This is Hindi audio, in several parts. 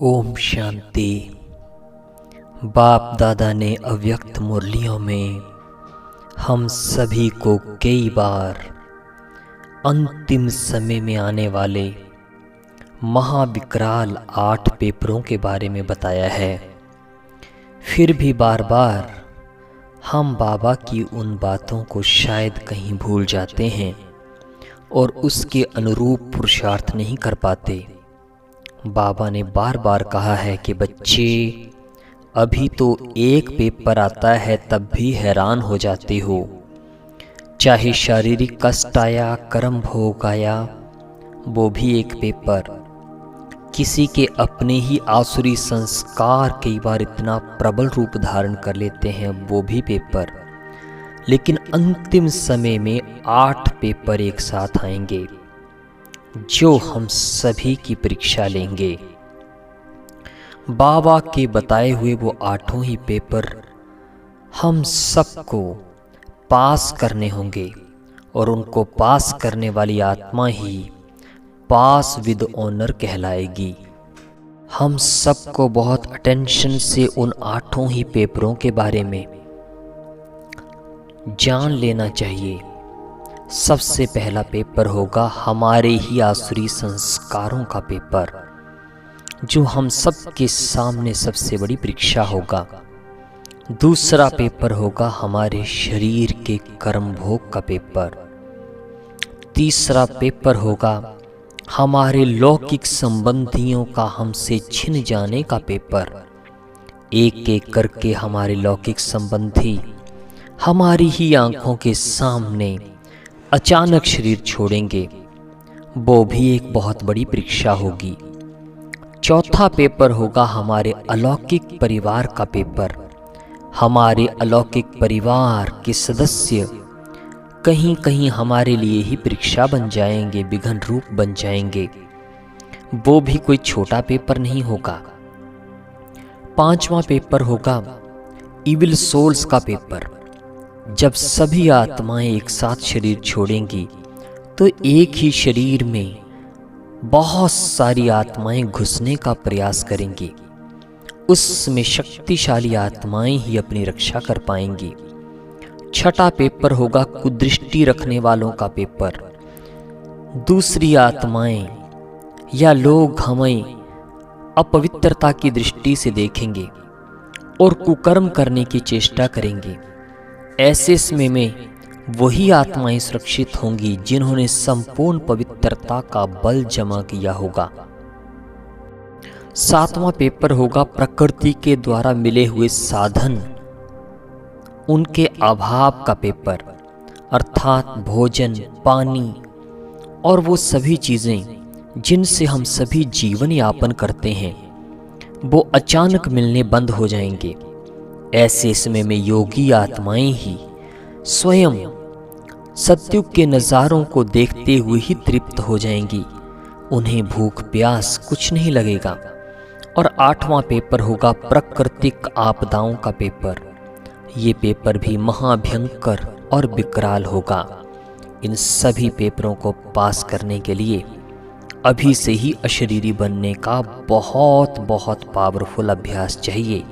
ओम शांति। बाप दादा ने अव्यक्त मुरलियों में हम सभी को कई बार अंतिम समय में आने वाले महाविकराल 8 पेपरों के बारे में बताया है। फिर भी बार बार हम बाबा की उन बातों को शायद कहीं भूल जाते हैं और उसके अनुरूप पुरुषार्थ नहीं कर पाते। बाबा ने बार बार कहा है कि बच्चे, अभी तो एक पेपर आता है तब भी हैरान हो जाते हो। चाहे शारीरिक कष्ट आया, कर्म भोग आया, वो भी एक पेपर। किसी के अपने ही आसुरी संस्कार कई बार इतना प्रबल रूप धारण कर लेते हैं, वो भी पेपर। लेकिन अंतिम समय में 8 पेपर एक साथ आएंगे जो हम सभी की परीक्षा लेंगे। बाबा के बताए हुए वो 8 ही पेपर हम सबको पास करने होंगे और उनको पास करने वाली आत्मा ही पास विद ऑनर कहलाएगी। हम सबको बहुत अटेंशन से उन 8 ही पेपरों के बारे में जान लेना चाहिए। सबसे पहला पेपर होगा हमारे ही आसुरी संस्कारों का पेपर, जो हम सब के सामने सबसे बड़ी परीक्षा होगा। दूसरा पेपर होगा हमारे शरीर के कर्म भोग का पेपर। तीसरा पेपर होगा हमारे लौकिक संबंधियों का हमसे छिन जाने का पेपर। एक एक करके हमारे लौकिक संबंधी हमारी ही आंखों के सामने अचानक शरीर छोड़ेंगे, वो भी एक बहुत बड़ी परीक्षा होगी। चौथा पेपर होगा हमारे अलौकिक परिवार का पेपर। हमारे अलौकिक परिवार के सदस्य कहीं कहीं हमारे लिए ही परीक्षा बन जाएंगे, विघ्न रूप बन जाएंगे। वो भी कोई छोटा पेपर नहीं होगा। 5वां पेपर होगा इविल सोल्स का पेपर। जब सभी आत्माएं एक साथ शरीर छोड़ेंगी तो एक ही शरीर में बहुत सारी आत्माएं घुसने का प्रयास करेंगी। उसमें शक्तिशाली आत्माएं ही अपनी रक्षा कर पाएंगी। 6ठा पेपर होगा कुदृष्टि रखने वालों का पेपर। दूसरी आत्माएं या लोग हमें अपवित्रता की दृष्टि से देखेंगे और कुकर्म करने की चेष्टा करेंगे। ऐसे समय में वही आत्माएं सुरक्षित होंगी जिन्होंने संपूर्ण पवित्रता का बल जमा किया होगा। 7वां पेपर होगा प्रकृति के द्वारा मिले हुए साधन, उनके अभाव का पेपर, अर्थात भोजन, पानी और वो सभी चीजें जिनसे हम सभी जीवन यापन करते हैं, वो अचानक मिलने बंद हो जाएंगे। ऐसे समय में योगी आत्माएं ही स्वयं सत्युग के नज़ारों को देखते हुए ही तृप्त हो जाएंगी। उन्हें भूख प्यास कुछ नहीं लगेगा। और 8वां पेपर होगा प्राकृतिक आपदाओं का पेपर। ये पेपर भी महाभयंकर और विकराल होगा। इन सभी पेपरों को पास करने के लिए अभी से ही अशरीरी बनने का बहुत बहुत पावरफुल अभ्यास चाहिए।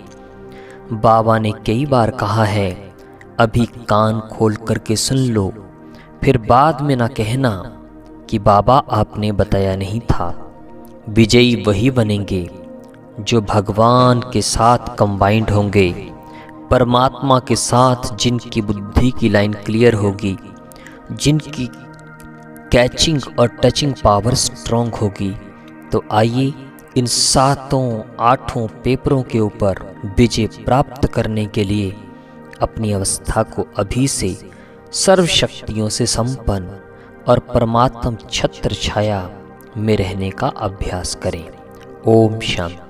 बाबा ने कई बार कहा है, अभी कान खोल करके सुन लो, फिर बाद में ना कहना कि बाबा आपने बताया नहीं था। विजयी वही बनेंगे जो भगवान के साथ कंबाइंड होंगे, परमात्मा के साथ जिनकी बुद्धि की लाइन क्लियर होगी, जिनकी कैचिंग और टचिंग पावर स्ट्रॉन्ग होगी। तो आइए इन 7-8 पेपरों के ऊपर विजय प्राप्त करने के लिए अपनी अवस्था को अभी से सर्व शक्तियों से संपन्न और परमात्म छत्र छाया में रहने का अभ्यास करें। ओम शांति।